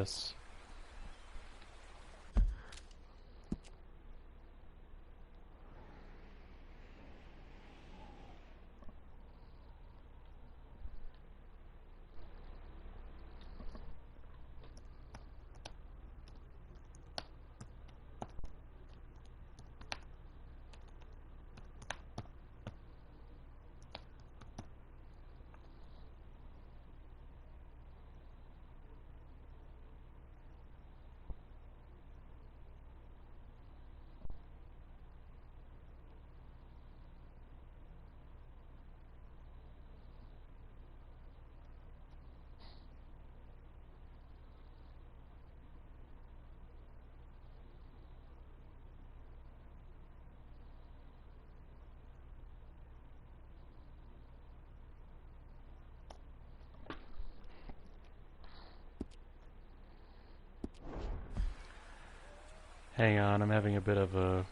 this. Hang on, I'm having a bit of a...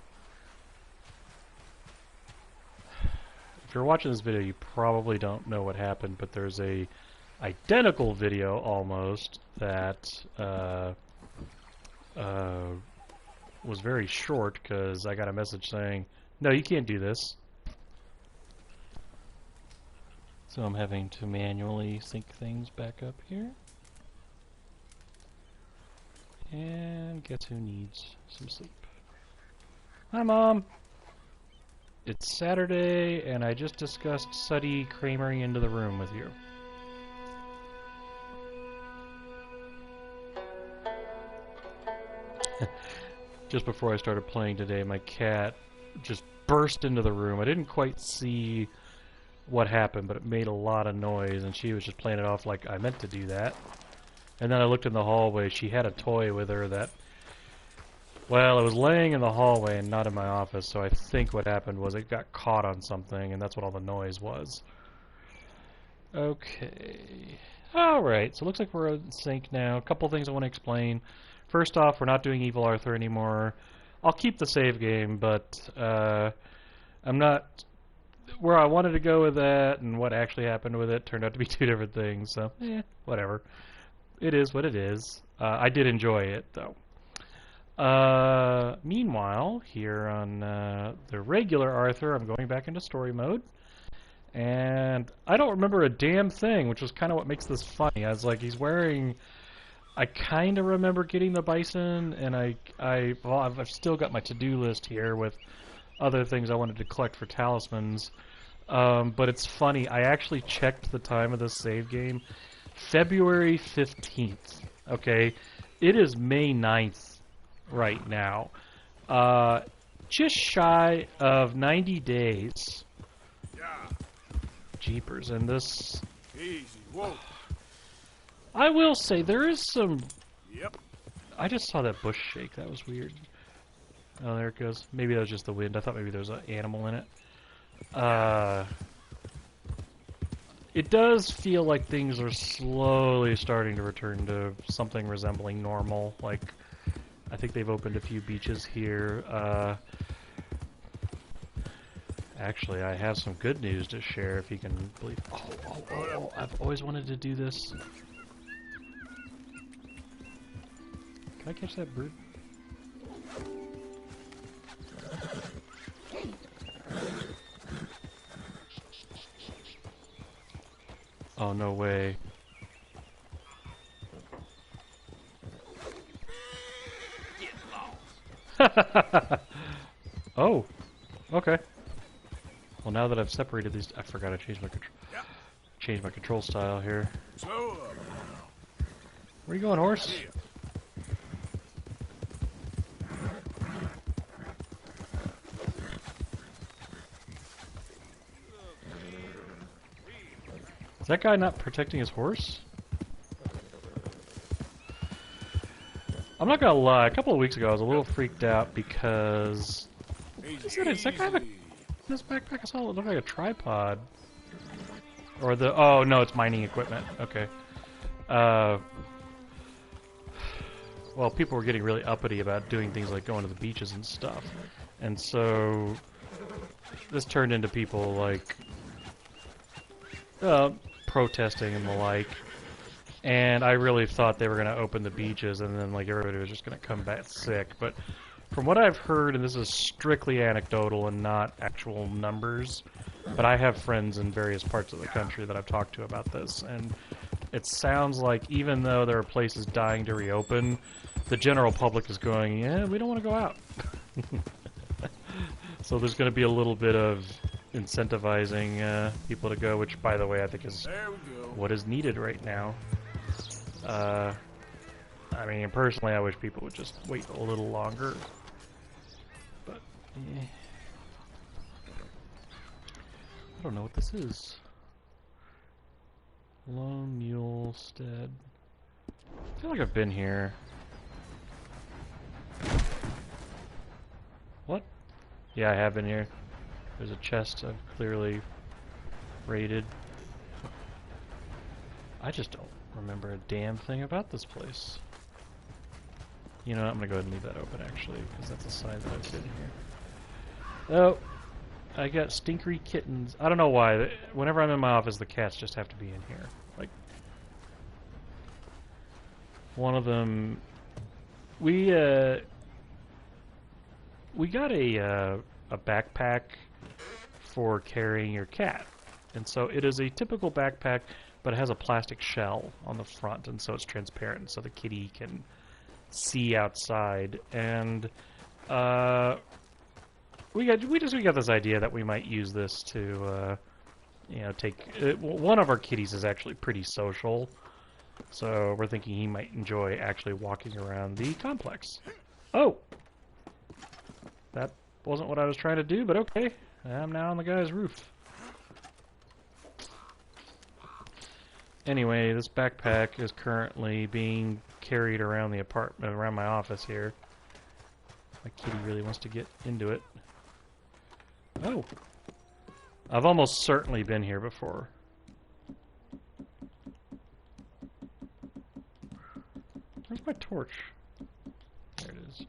If you're watching this video, you probably don't know what happened, but there's a identical video, almost, that was very short, because I got a message saying, no, you can't do this. So I'm having to manually sync things back up here. And guess who needs some sleep? Hi, Mom! It's Saturday, and I just discussed Suddy Kramering into the room with you. Just before I started playing today, my cat just burst into the room. I didn't quite see what happened, but it made a lot of noise, and she was just playing it off like I meant to do that. And then I looked in the hallway. She had a toy with her that, well, it was laying in the hallway and not in my office, so I think what happened was it got caught on something, and that's what all the noise was. Okay. Alright, so it looks like we're in sync now. A couple things I want to explain. First off, we're not doing Evil Arthur anymore. I'll keep the save game, but I'm not... Where I wanted to go with that and what actually happened with it turned out to be two different things, so, whatever. It is what it is. I did enjoy it, though. Meanwhile, here on the regular Arthur, I'm going back into story mode. And I don't remember a damn thing, which was kind of what makes this funny. I was like, he's wearing... I kind of remember getting the bison, and well, I've still got my to-do list here with other things I wanted to collect for talismans. But it's funny, I actually checked the time of this save game. February 15th, okay? It is May 9th right now. Just shy of 90 days. Yeah. Jeepers, and this... Easy, whoa. I will say, there is some... Yep. I just saw that bush shake, that was weird. Oh, there it goes. Maybe that was just the wind. I thought maybe there was an animal in it. It does feel like things are slowly starting to return to something resembling normal. Like, I think they've opened a few beaches here. Actually, I have some good news to share, if you can believe. Oh, I've always wanted to do this. Can I catch that bird? Oh, no way. Oh, okay. Well, now that I've separated these, I forgot to change my control style here. Slow up. Where you going, horse? Is that guy not protecting his horse? I'm not gonna lie, a couple of weeks ago I was a little freaked out because... Is that guy have this backpack? I saw it look like a tripod. Or the... Oh, no, it's mining equipment. Okay. Well, people were getting really uppity about doing things like going to the beaches and stuff. And so... This turned into people, like... protesting and the like. And I really thought they were going to open the beaches and then like everybody was just going to come back sick. But from what I've heard, and this is strictly anecdotal and not actual numbers, but I have friends in various parts of the country that I've talked to about this, and it sounds like even though there are places dying to reopen, the general public is going, yeah, we don't want to go out. So there's going to be a little bit of incentivizing people to go, which, by the way, I think is what is needed right now. I mean, personally, I wish people would just wait a little longer. But, yeah. I don't know what this is. Lone Mule Stead. I feel like I've been here. What? Yeah, I have been here. There's a chest I've clearly raided. I just don't remember a damn thing about this place. You know what, I'm gonna go ahead and leave that open actually, because that's a sign that I've been here. Oh, I got stinkery kittens. I don't know why. Whenever I'm in my office, the cats just have to be in here. Like, one of them, we got a backpack for carrying your cat, and so it is a typical backpack, but it has a plastic shell on the front, and so it's transparent, so the kitty can see outside. And we got this idea that we might use this to, you know, take. One of our kitties is actually pretty social, so we're thinking he might enjoy actually walking around the complex. Oh, that wasn't what I was trying to do, but okay. I'm now on the guy's roof. Anyway, this backpack is currently being carried around the apartment, around my office here. My kitty really wants to get into it. Oh! I've almost certainly been here before. Where's my torch? There it is.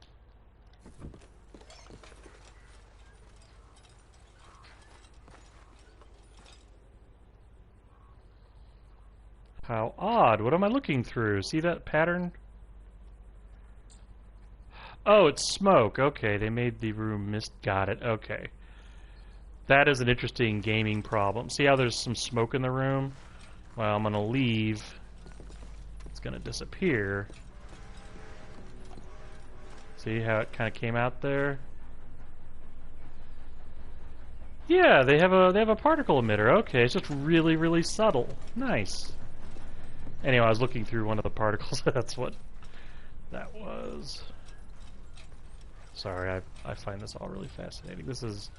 How odd. What am I looking through? See that pattern? Oh, it's smoke. Okay, they made the room mist. Got it. Okay. That is an interesting gaming problem. See how there's some smoke in the room? Well, I'm going to leave. It's going to disappear. See how it kind of came out there? Yeah, they have a particle emitter. Okay, it's just really, really subtle. Nice. Anyway, I was looking through one of the particles. That's what that was. Sorry, I find this all really fascinating. This is...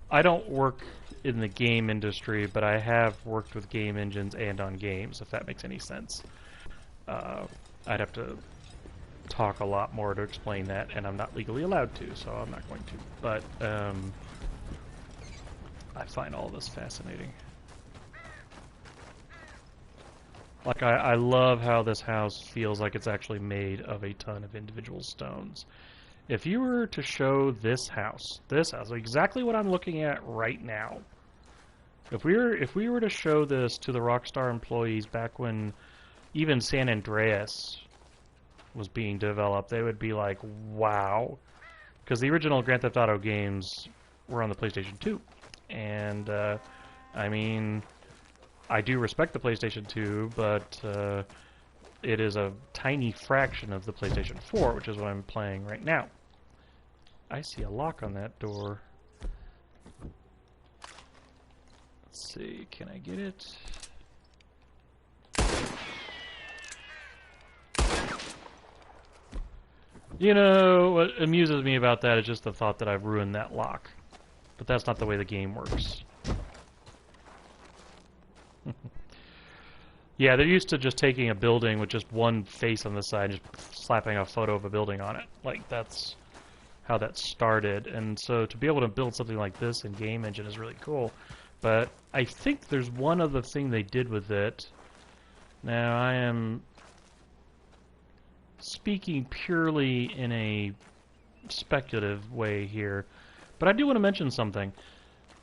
I don't work in the game industry, but I have worked with game engines and on games, if that makes any sense. I'd have to talk a lot more to explain that, and I'm not legally allowed to, so I'm not going to. But I find all this fascinating. Like, I love how this house feels like it's actually made of a ton of individual stones. If you were to show this house, exactly what I'm looking at right now, if we were to show this to the Rockstar employees back when even San Andreas was being developed, they would be like, wow. Because the original Grand Theft Auto games were on the PlayStation 2. And, I mean... I do respect the PlayStation 2, but it is a tiny fraction of the PlayStation 4, which is what I'm playing right now. I see a lock on that door. Let's see, can I get it? You know, what amuses me about that is just the thought that I've ruined that lock. But that's not the way the game works. Yeah, they're used to just taking a building with just one face on the side and just slapping a photo of a building on it. Like, that's how that started. And so to be able to build something like this in Game Engine is really cool. But I think there's one other thing they did with it. Now, I am speaking purely in a speculative way here, but I do want to mention something.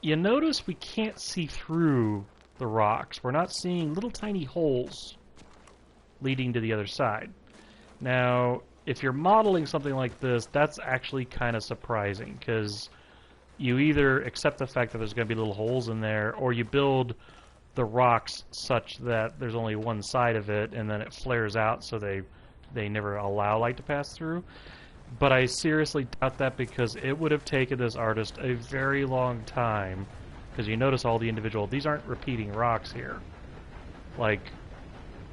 You notice we can't see through the rocks. We're not seeing little tiny holes leading to the other side. Now, if you're modeling something like this, that's actually kind of surprising, because you either accept the fact that there's going to be little holes in there, or you build the rocks such that there's only one side of it, and then it flares out so they never allow light to pass through. But I seriously doubt that, because it would have taken this artist a very long time, because you notice all the individual, these aren't repeating rocks here. Like,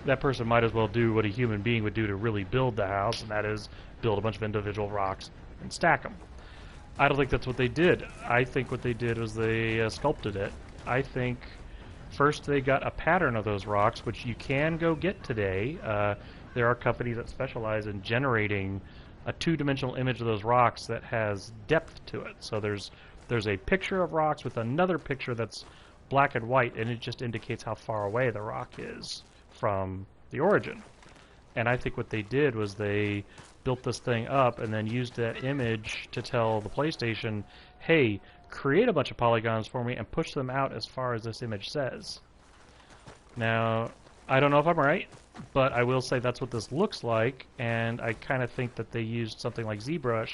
that person might as well do what a human being would do to really build the house, and that is build a bunch of individual rocks and stack them. I don't think that's what they did. I think what they did was they sculpted it. I think first they got a pattern of those rocks, which you can go get today. There are companies that specialize in generating a two-dimensional image of those rocks that has depth to it. So there's a picture of rocks with another picture that's black and white, and it just indicates how far away the rock is from the origin. And I think what they did was they built this thing up and then used that image to tell the PlayStation, hey, create a bunch of polygons for me and push them out as far as this image says. Now, I don't know if I'm right, but I will say that's what this looks like, and I kind of think that they used something like ZBrush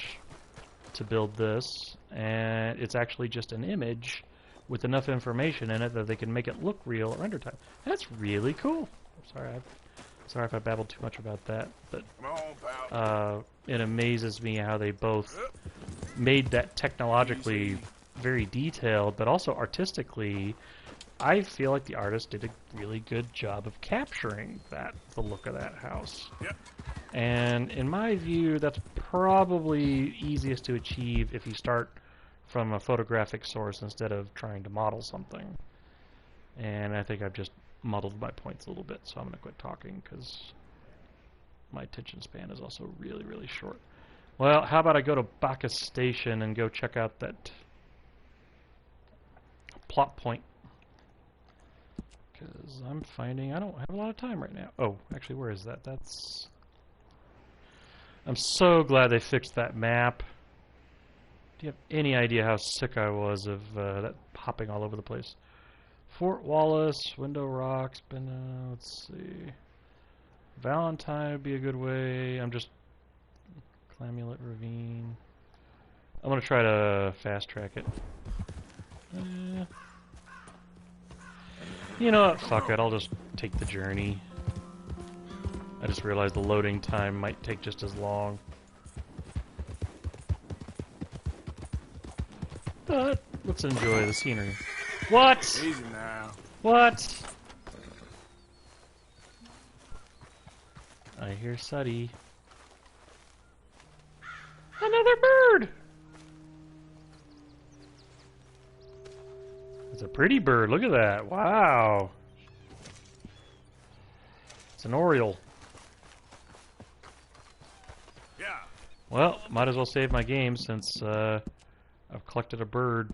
to build this, and it's actually just an image with enough information in it that they can make it look real at render time. That's really cool. Sorry if I babbled too much about that, but Come on, pal. it amazes me how they both made that technologically very detailed, but also artistically. I feel like the artist did a really good job of capturing the look of that house. Yep. And in my view, that's probably easiest to achieve if you start from a photographic source instead of trying to model something. And I think I've just muddled my points a little bit, so I'm going to quit talking because my attention span is also really, really short. Well, how about I go to Bacchus Station and go check out that plot point, because I'm finding I don't have a lot of time right now. Oh, actually, where is that? I'm so glad they fixed that map. Do you have any idea how sick I was of that hopping all over the place? Fort Wallace, Window Rocks, let's see. Valentine would be a good way. I'm just Clamulet Ravine. I'm gonna try to fast track it. You know what? Fuck it. I'll just take the journey. I just realized the loading time might take just as long. But let's enjoy the scenery. What? Easy now. What? I hear Suddy. Another bird! It's a pretty bird. Look at that. Wow. It's an oriole. Yeah. Well, might as well save my game since I've collected a bird.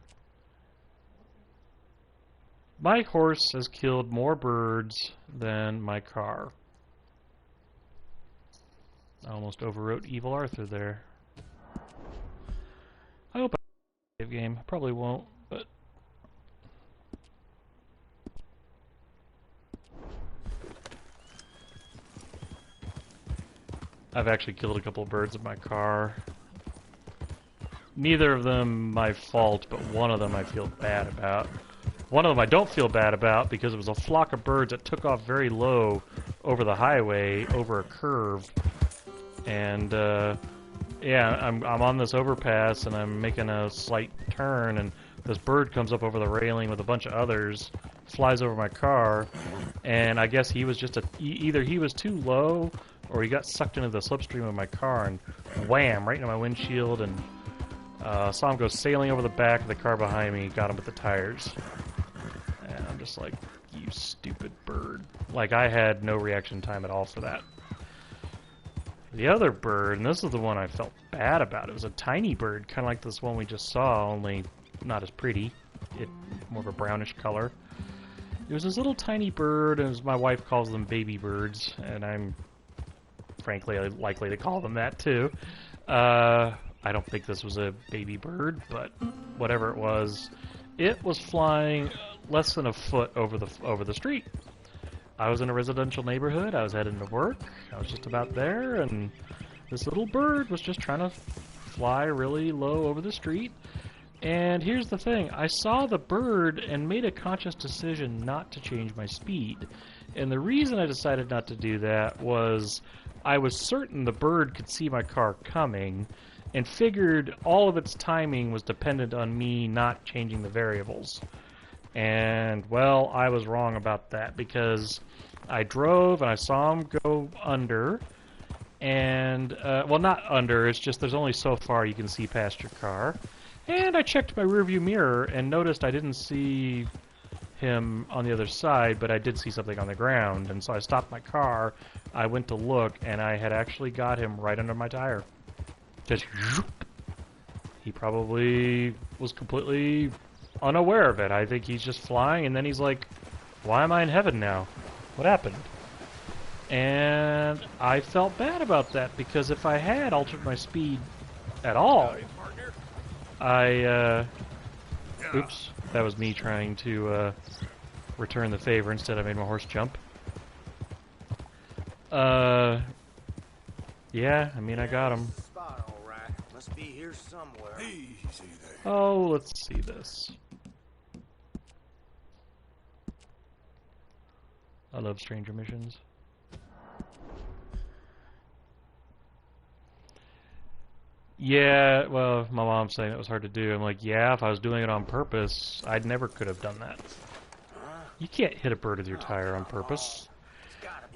My horse has killed more birds than my car. I almost overwrote Evil Arthur there. I hope I save game. I probably won't, but I've actually killed a couple of birds in my car. Neither of them my fault, but one of them I feel bad about. One of them I don't feel bad about because it was a flock of birds that took off very low over the highway, over a curve. And, yeah, I'm on this overpass and I'm making a slight turn and this bird comes up over the railing with a bunch of others, flies over my car, and I guess he was just either he was too low or he got sucked into the slipstream of my car and wham, right into my windshield, and saw him go sailing over the back of the car behind me, got him with the tires. And I'm just like, you stupid bird. Like, I had no reaction time at all for that. The other bird, and this is the one I felt bad about, it was a tiny bird, kind of like this one we just saw, only not as pretty. It more of a brownish color. It was this little tiny bird, and as my wife calls them, baby birds, and I'm frankly likely to call them that too. I don't think this was a baby bird, but whatever it was flying less than a foot over the street. I was in a residential neighborhood. I was heading to work. I was just about there, and this little bird was just trying to fly really low over the street. And here's the thing. I saw the bird and made a conscious decision not to change my speed. And the reason I decided not to do that was I was certain the bird could see my car coming and figured all of its timing was dependent on me not changing the variables. And, well, I was wrong about that because I drove and I saw him go under. And, well, not under, it's just there's only so far you can see past your car. And I checked my rearview mirror and noticed I didn't see him on the other side, but I did see something on the ground. And so I stopped my car, I went to look, and I had actually got him right under my tire. Just, he probably was completely unaware of it. I think he's just flying, and then he's like, why am I in heaven now? What happened? And I felt bad about that, because if I had altered my speed at all, oops, that was me trying to return the favor. Instead I made my horse jump. Yeah, I mean, I got him. Must be here somewhere. Easy there. Oh, let's see this. I love stranger missions. Yeah, well, my mom's saying it was hard to do. I'm like, yeah, if I was doing it on purpose, I never could have done that. You can't hit a bird with your tire on purpose.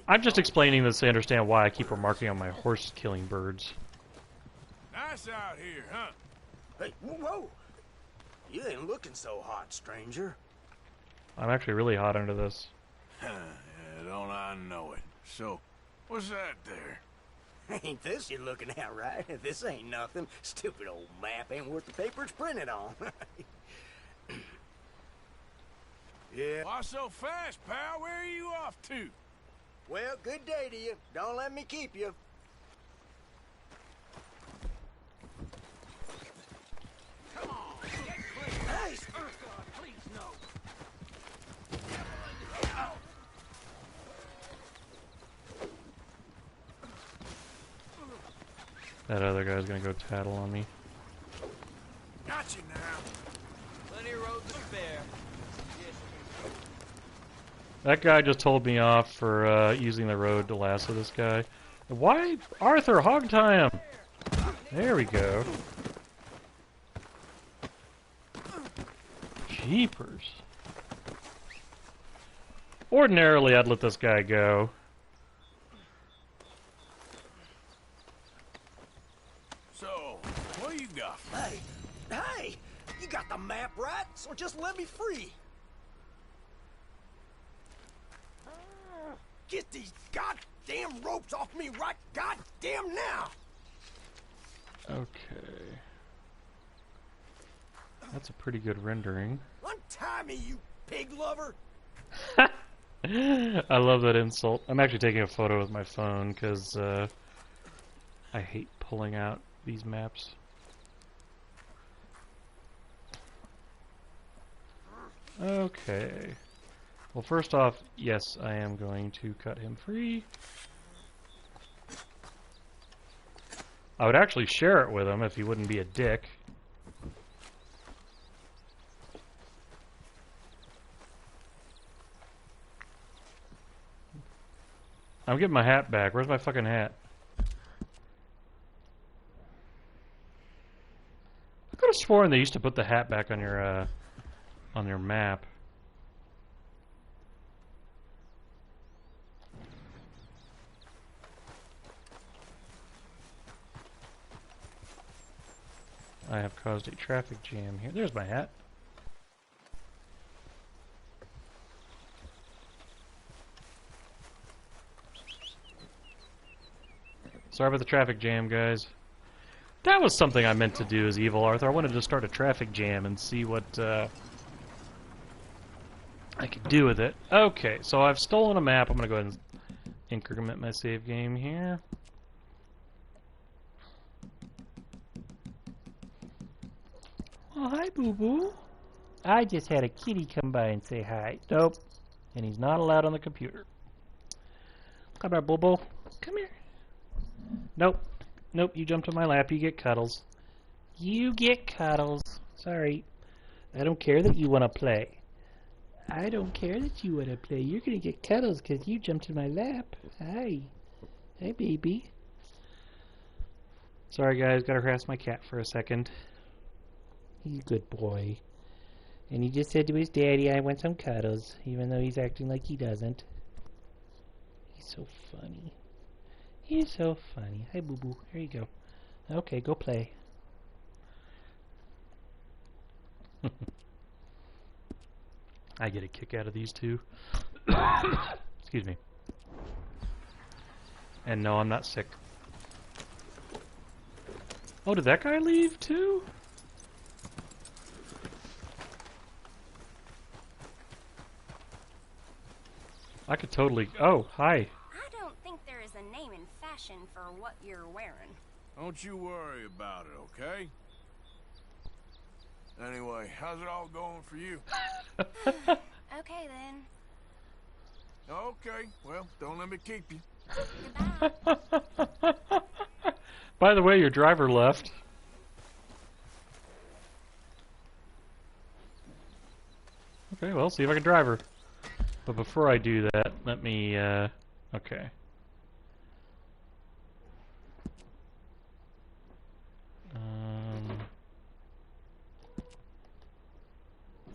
I'm just explaining this to understand why I keep remarking on my horse killing birds. Nice out here, huh? Hey, whoa! You ain't looking so hot, stranger. I'm actually really hot under this. Yeah, don't I know it. So, what's that there? Ain't this you're looking at, right? This ain't nothing. Stupid old map ain't worth the paper it's printed on. Yeah. Why so fast, pal? Where are you off to? Well, good day to you. Don't let me keep you. Come on, get clear. Hey, God, please no. That other guy's gonna go tattle on me. Got you now. Plenty of road to spare. That guy just told me off for using the road to lasso this guy. Why? Arthur, hog tie him! There we go. Jeepers. Ordinarily, I'd let this guy go. So, what you got? Hey! You got the map right, so just let me free. Get these goddamn ropes off me right goddamn now! Okay. That's a pretty good rendering. Untie me, you pig lover! I love that insult. I'm actually taking a photo with my phone because I hate pulling out these maps. Okay. Well, first off, yes, I am going to cut him free. I would actually share it with him if he wouldn't be a dick. I'm getting my hat back. Where's my fucking hat? I could have sworn they used to put the hat back on your map. I have caused a traffic jam here. There's my hat. Sorry about the traffic jam, guys. That was something I meant to do as Evil Arthur. I wanted to start a traffic jam and see what I could do with it. Okay, so I've stolen a map. I'm going to go ahead and increment my save game here. Oh, hi, boo-boo. I just had a kitty come by and say hi. Nope. And he's not allowed on the computer. Come here, Bobo. Come here. Nope. Nope, you jumped on my lap. You get cuddles. You get cuddles. Sorry. I don't care that you want to play. I don't care that you want to play. You're going to get cuddles because you jumped in my lap. Hi. Hi, baby. Sorry, guys. Got to harass my cat for a second. He's a good boy. And he just said to his daddy, I want some cuddles, even though he's acting like he doesn't. He's so funny. He's so funny. Hi, boo-boo. Here you go. Okay, go play. I get a kick out of these two. Excuse me. And no, I'm not sick. Oh, did that guy leave too? I could totally... Oh, hi. I don't think there is a name in fashion for what you're wearing. Don't you worry about it, okay? Anyway, how's it all going for you? Okay then. Okay, well, don't let me keep you. Goodbye. By the way, your driver left. Okay, well, see if I can drive her. But before I do that, let me, okay.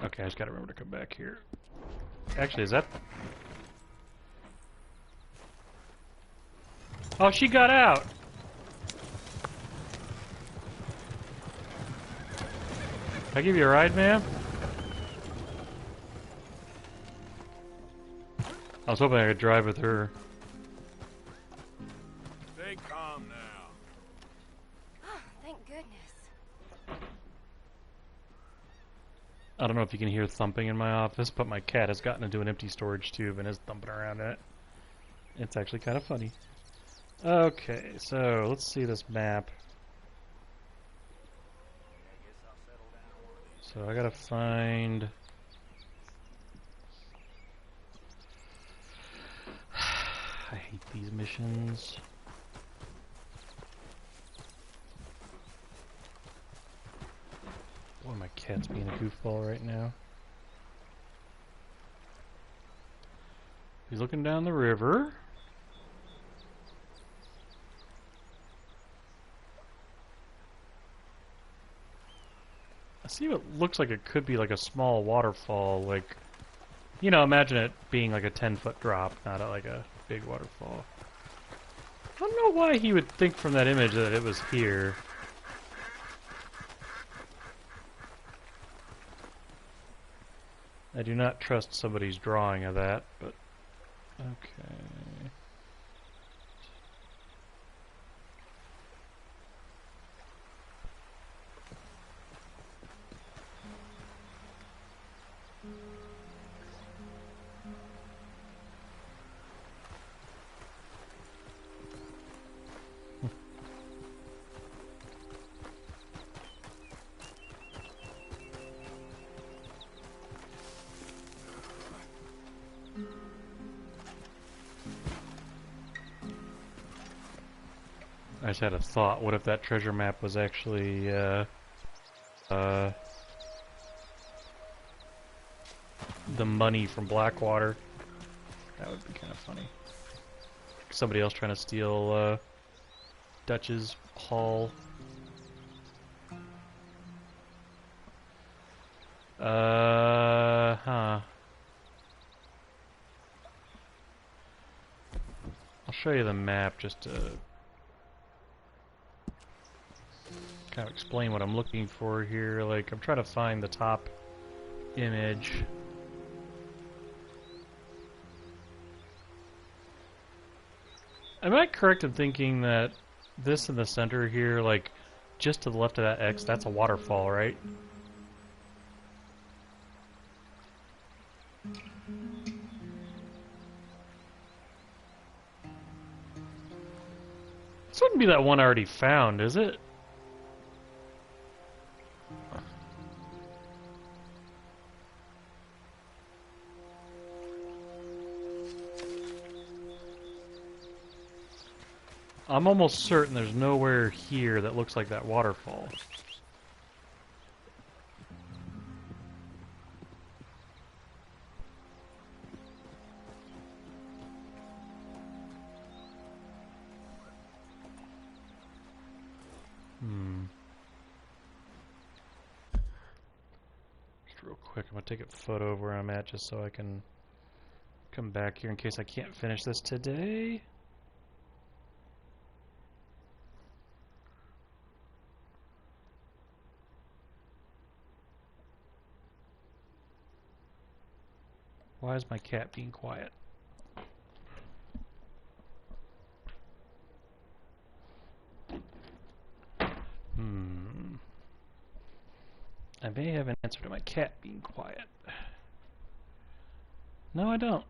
Okay, I just gotta remember to come back here. Actually, is that... Oh, she got out! Can I give you a ride, ma'am? I was hoping I could drive with her. Stay calm now. Thank goodness. I don't know if you can hear thumping in my office, but my cat has gotten into an empty storage tube and is thumping around in it. It's actually kind of funny. Okay, so let's see this map. So I gotta find... I hate these missions. Boy, my cat's being a goofball right now. He's looking down the river. I see what looks like it could be like a small waterfall, like, you know, imagine it being like a 10-foot drop, not like a big waterfall. I don't know why he would think from that image that it was here. I do not trust somebody's drawing of that, but okay. I just had a thought. What if that treasure map was actually, the money from Blackwater? That would be kind of funny. Somebody else trying to steal, Dutch's haul. Huh. I'll show you the map just to kind of explain what I'm looking for here. Like, I'm trying to find the top image. Am I correct in thinking that this in the center here, like, just to the left of that X, that's a waterfall, right? This wouldn't be that one I already found, is it? I'm almost certain there's nowhere here that looks like that waterfall. Just real quick, I'm going to take a photo of where I'm at just so I can come back here in case I can't finish this today. Why is my cat being quiet? I may have an answer to my cat being quiet. No, I don't.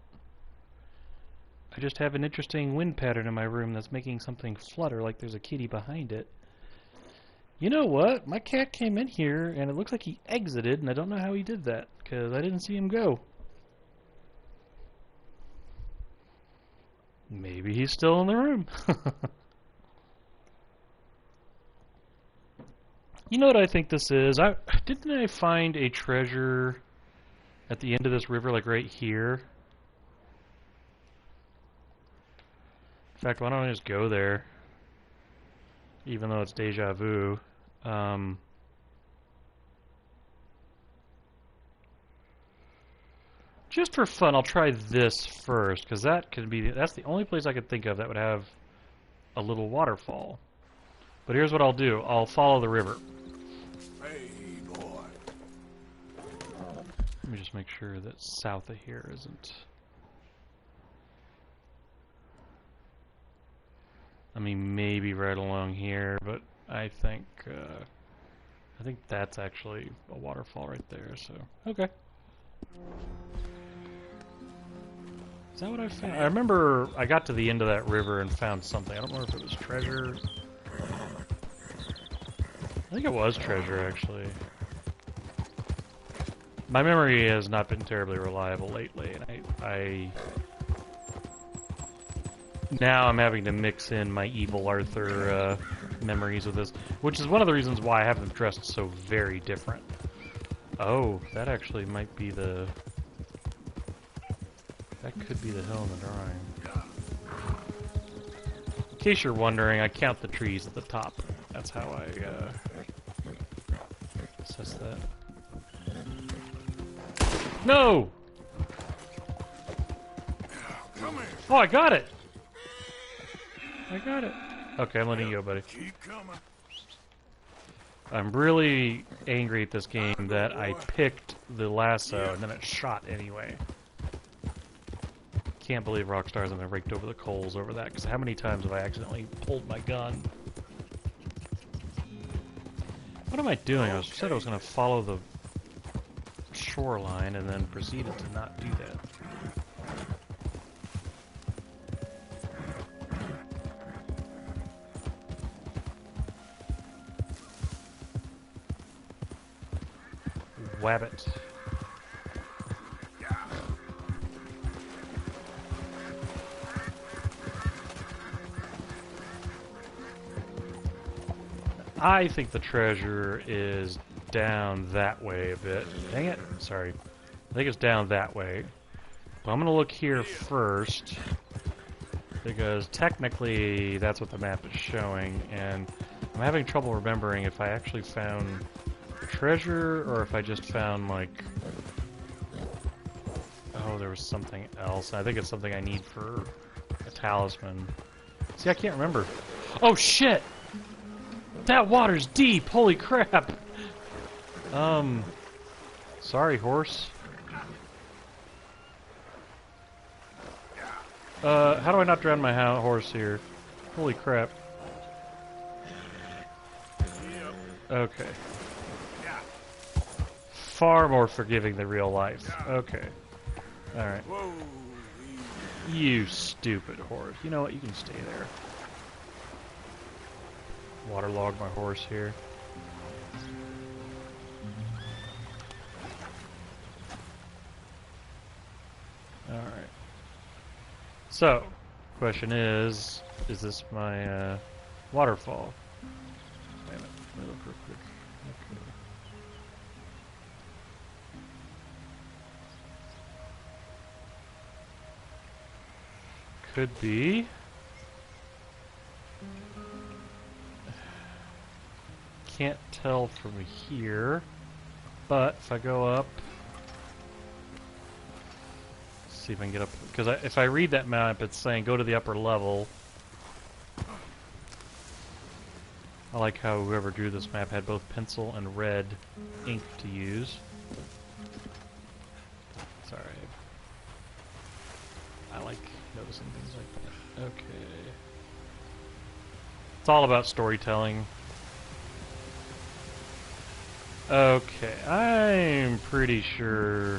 I just have an interesting wind pattern in my room that's making something flutter like there's a kitty behind it. You know what? My cat came in here and it looks like he exited, and I don't know how he did that because I didn't see him go. Maybe he's still in the room. You know what I think this is? Didn't I find a treasure at the end of this river, like right here? In fact, why don't I just go there? Even though it's deja vu. Just for fun, I'll try this first, because that's the only place I could think of that would have a little waterfall. But here's what I'll do. I'll follow the river. Hey, boy. Let me just make sure that south of here isn't... I mean, maybe right along here, but I think that's actually a waterfall right there, so... Okay. Is that what I found? I remember I got to the end of that river and found something. I don't know if it was treasure. I think it was treasure, actually. My memory has not been terribly reliable lately, and now I'm having to mix in my evil Arthur memories with this, which is one of the reasons why I have them dressed so very different. Oh, that actually might be the... That could be the hill in the drawing. In case you're wondering, I count the trees at the top. That's how I assess that. No! Come here. Oh, I got it! I got it. Okay, I'm letting you go, buddy. Keep coming. I'm really angry at this game that I picked the lasso and then it shot anyway. Can't believe Rockstar hasn't been raked over the coals over that, because how many times have I accidentally pulled my gun? What am I doing? I said I was going to follow the shoreline and then proceeded to not do that. Wabbit. I think the treasure is down that way a bit. Dang it. Sorry. I think it's down that way. But I'm going to look here first, because technically that's what the map is showing, and I'm having trouble remembering if I actually found treasure or if I just found, like... Oh, there was something else. I think it's something I need for a talisman. See, I can't remember. Oh, shit! That water's deep! Holy crap! Sorry, horse. How do I not drown my horse here? Holy crap. Okay. Far more forgiving than real life. Okay. Alright. You stupid horse. You know what? You can stay there. Waterlog my horse here. Alright. So, question is this my waterfall? Wait a minute, let me look real quick. Okay. Could be. Can't tell from here, but if I go up, see if I can get up, because if I read that map, it's saying go to the upper level. I like how whoever drew this map had both pencil and red ink to use. Sorry. I like noticing things like that. Okay. It's all about storytelling. Okay, I'm pretty sure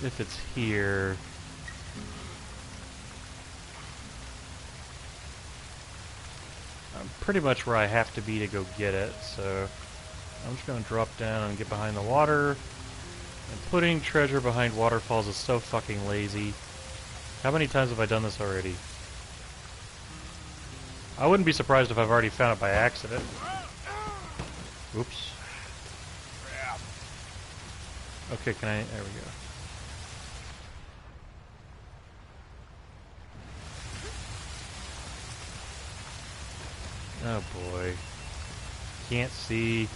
if it's here. I'm pretty much where I have to be to go get it, so I'm just gonna drop down and get behind the water. And putting treasure behind waterfalls is so fucking lazy. How many times have I done this already? I wouldn't be surprised if I've already found it by accident. Oops. Okay, can I... There we go. Oh boy. Can't see.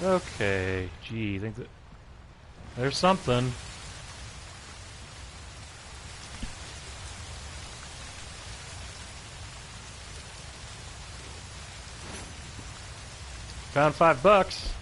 Okay. Gee, think that... There's something. Found $5.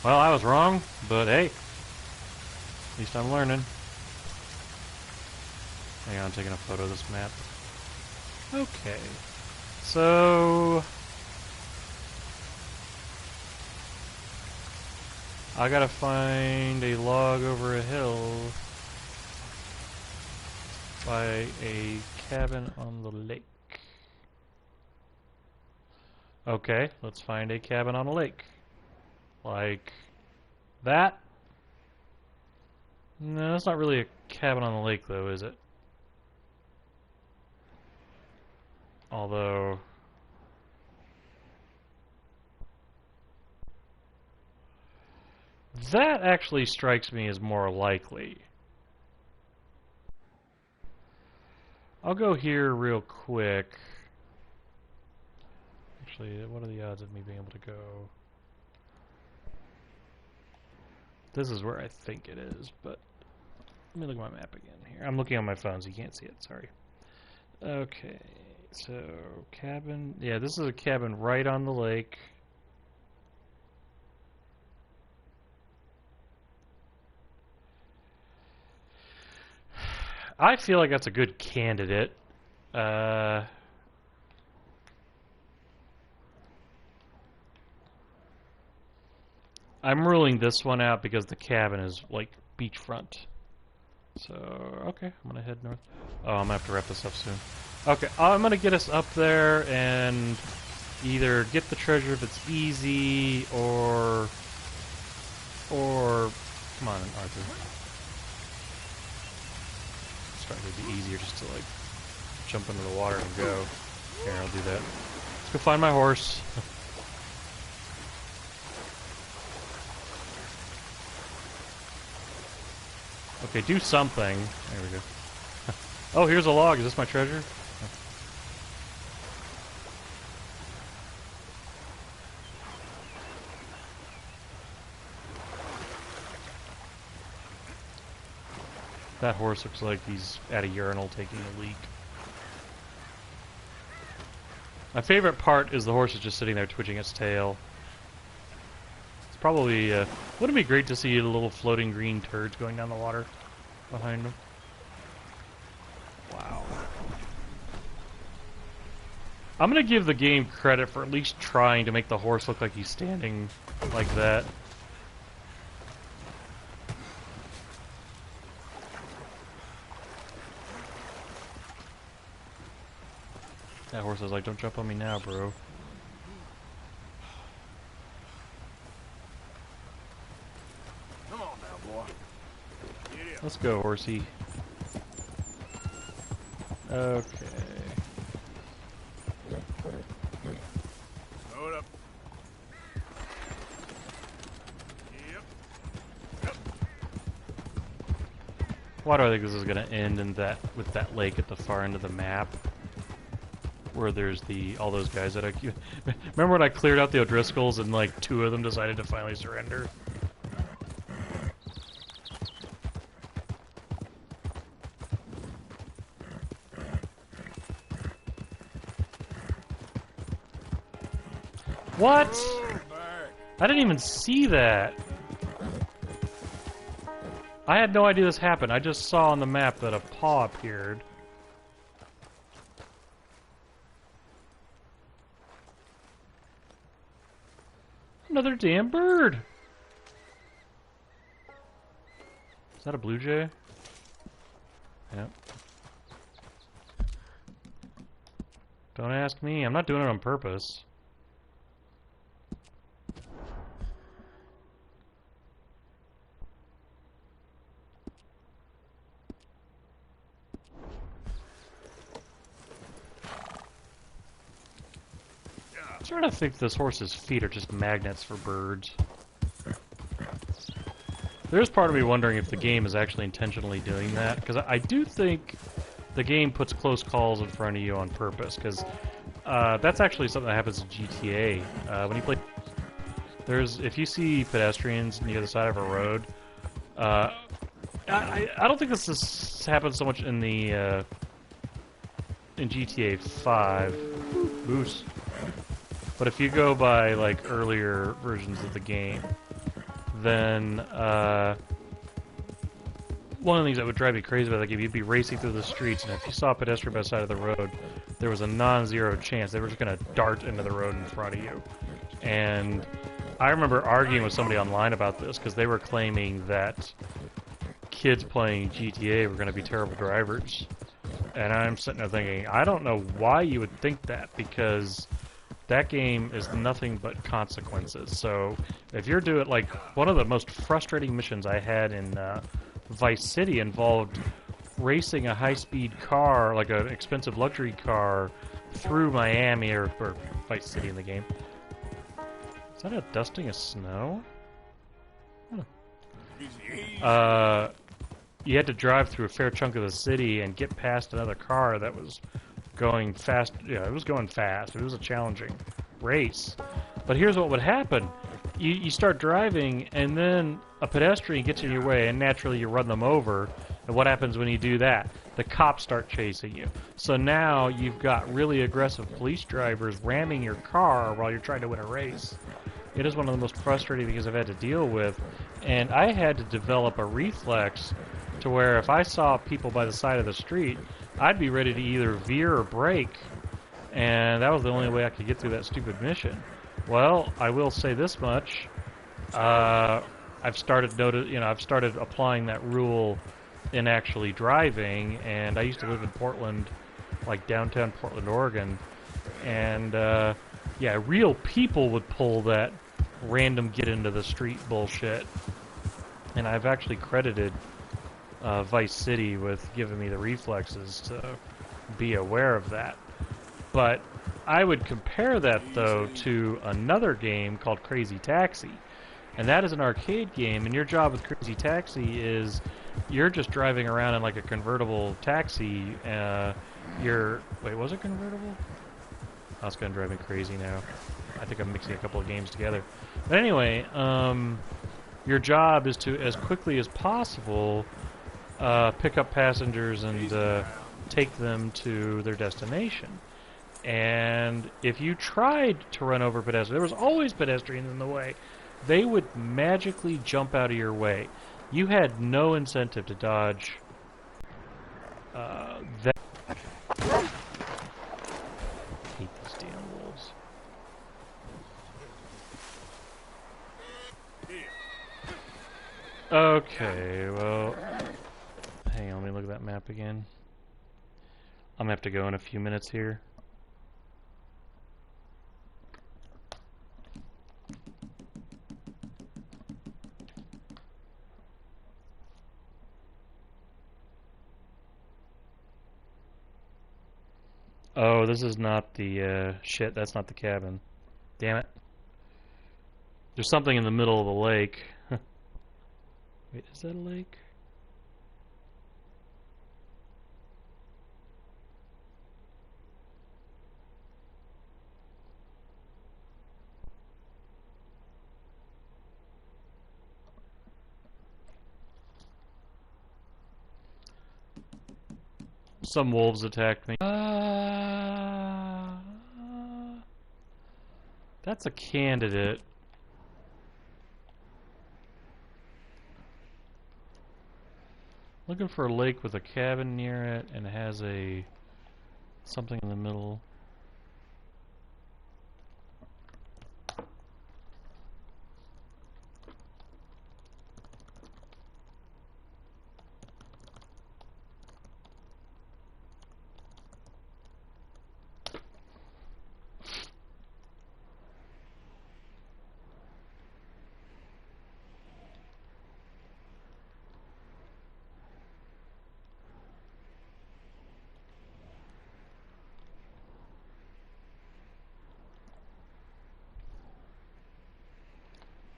Well, I was wrong, but hey, at least I'm learning. Hang on, I'm taking a photo of this map. Okay. So I gotta find a log over a hill by a cabin on the lake. Okay, let's find a cabin on a lake. Like that? No, that's not really a cabin on the lake though, is it? Although that actually strikes me as more likely. I'll go here real quick. Actually, what are the odds of me being able to go? This is where I think it is, but let me look at my map again here. I'm looking on my phone, so you can't see it, sorry. Okay. So, cabin, yeah, this is a cabin right on the lake. I feel like that's a good candidate. I'm ruling this one out because the cabin is like beachfront. So, okay, I'm gonna head north. Oh, I'm gonna have to wrap this up soon. Okay, I'm gonna get us up there and either get the treasure if it's easy, or come on, Arthur. It's starting to be easier just to like jump into the water and go. Here, I'll do that. Let's go find my horse. Okay, do something. There we go. Oh, here's a log. Is this my treasure? That horse looks like he's at a urinal taking a leak. My favorite part is the horse is just sitting there twitching its tail. It's probably, wouldn't it be great to see the little floating green turds going down the water behind him? Wow. I'm gonna give the game credit for at least trying to make the horse look like he's standing like that. That horse is like, don't jump on me now, bro. Come on now, boy. Get up. Let's go, horsey. Okay. Load up. Yep. Why do I think this is gonna end in with that lake at the far end of the map? Where there's all those guys that remember when I cleared out the O'Driscolls and like 2 of them decided to finally surrender? What? I didn't even see that. I had no idea this happened. I just saw on the map that a paw appeared. Another damn bird! Is that a blue jay? Yep. Don't ask me. I'm not doing it on purpose. I'm trying to think this horse's feet are just magnets for birds. There's part of me wondering if the game is actually intentionally doing that, because I do think the game puts close calls in front of you on purpose, because that's actually something that happens in GTA. When you play, if you see pedestrians near the side of a road, I don't think this happens so much in the in GTA 5. Moose. But if you go by like earlier versions of the game, then one of the things that would drive me crazy about that game, you'd be racing through the streets, and if you saw a pedestrian by the side of the road, there was a non-zero chance they were just going to dart into the road in front of you. And I remember arguing with somebody online about this because they were claiming that kids playing GTA were going to be terrible drivers. And I'm sitting there thinking, I don't know why you would think that, because that game is nothing but consequences. So if you're doing, like, one of the most frustrating missions I had in Vice City involved racing a high-speed car, like an expensive luxury car, through Miami, or Vice City in the game. Is that a dusting of snow? Huh. You had to drive through a fair chunk of the city and get past another car that was going fast. Yeah, it was going fast. It was a challenging race. But here's what would happen. You start driving, and then a pedestrian gets in your way, and naturally you run them over. And what happens when you do that? The cops start chasing you. So now you've got really aggressive police drivers ramming your car while you're trying to win a race. It is one of the most frustrating things I've had to deal with. And I had to develop a reflex to where if I saw people by the side of the street, I'd be ready to either veer or brake, and that was the only way I could get through that stupid mission. Well, I will say this much: I've started applying that rule in actually driving, and I used to live in Portland, like downtown Portland, Oregon, and yeah, real people would pull that random get into the street bullshit, and I've actually credited Vice City with giving me the reflexes to be aware of that. But I would compare that, though, to another game called Crazy Taxi. And that is an arcade game, and your job with Crazy Taxi is you're just driving around in like a convertible taxi. Wait, was it convertible? That's gonna drive me crazy now. I think I'm mixing a couple of games together. But anyway, your job is to, as quickly as possible, pick up passengers and take them to their destination. And if you tried to run over pedestrians, there was always pedestrians in the way. They would magically jump out of your way. You had no incentive to dodge that. I hate these damn wolves. Okay, well, hang on, let me look at that map again. I'm gonna have to go in a few minutes here. Oh, this is not the, shit, that's not the cabin. Damn it. There's something in the middle of the lake. Wait, is that a lake? Some wolves attacked me. That's a candidate. Looking for a lake with a cabin near it and it has a something in the middle.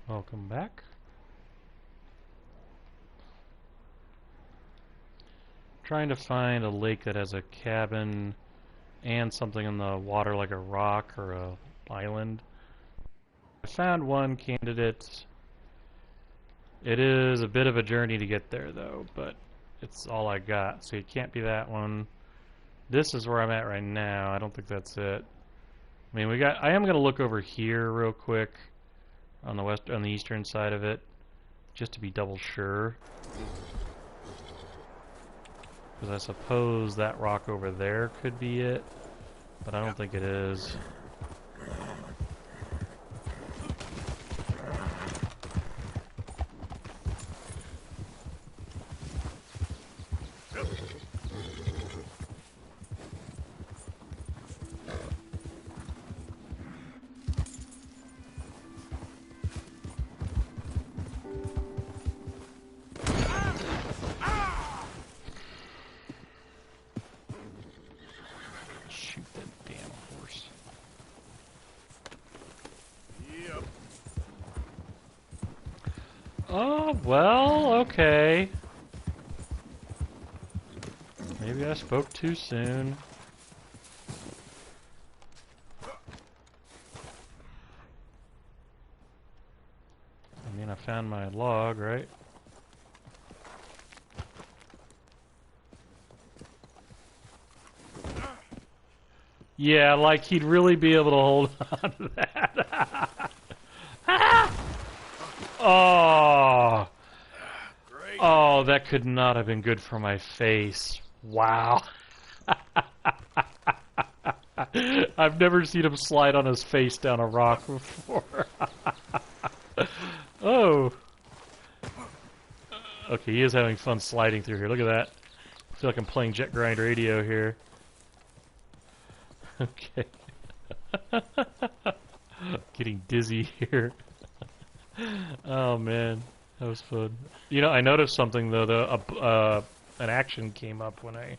Welcome back. Trying to find a lake that has a cabin and something in the water like a rock or a island. I found one candidate. It is a bit of a journey to get there though, but it's all I got, so it can't be that one. This is where I'm at right now. I don't think that's it. I mean, I am going to look over here real quick on the eastern side of it, just to be double sure. Because I suppose that rock over there could be it, but I don't think it is. Oh, well, okay. Maybe I spoke too soon. I mean, I found my log, right? Yeah, like he'd really be able to hold on to that. Oh! Great. Oh, that could not have been good for my face. Wow. I've never seen him slide on his face down a rock before. Oh. Okay, he is having fun sliding through here. Look at that. I feel like I'm playing Jet Grind Radio here. Okay. Getting dizzy here. Oh man, that was fun. You know, I noticed something though. An action came up when I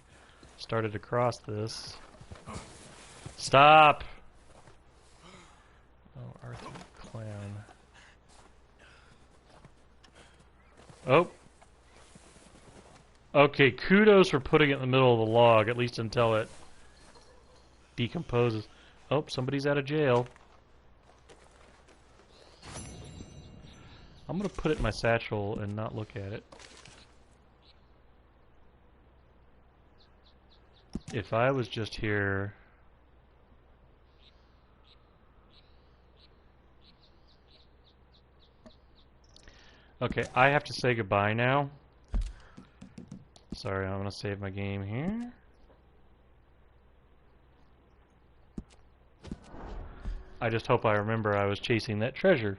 started to cross this. Stop! Oh, Arthur Clown. Oh. Okay, kudos for putting it in the middle of the log, at least until it decomposes. Oh, somebody's out of jail. I'm gonna put it in my satchel and not look at it. If I was just here... Okay, I have to say goodbye now. Sorry, I'm gonna save my game here. I just hope I remember I was chasing that treasure.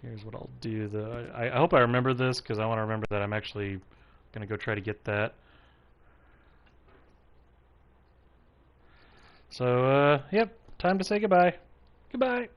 Here's what I'll do though. I hope I remember this because I want to remember that I'm actually going to go try to get that. So, yep, time to say goodbye. Goodbye.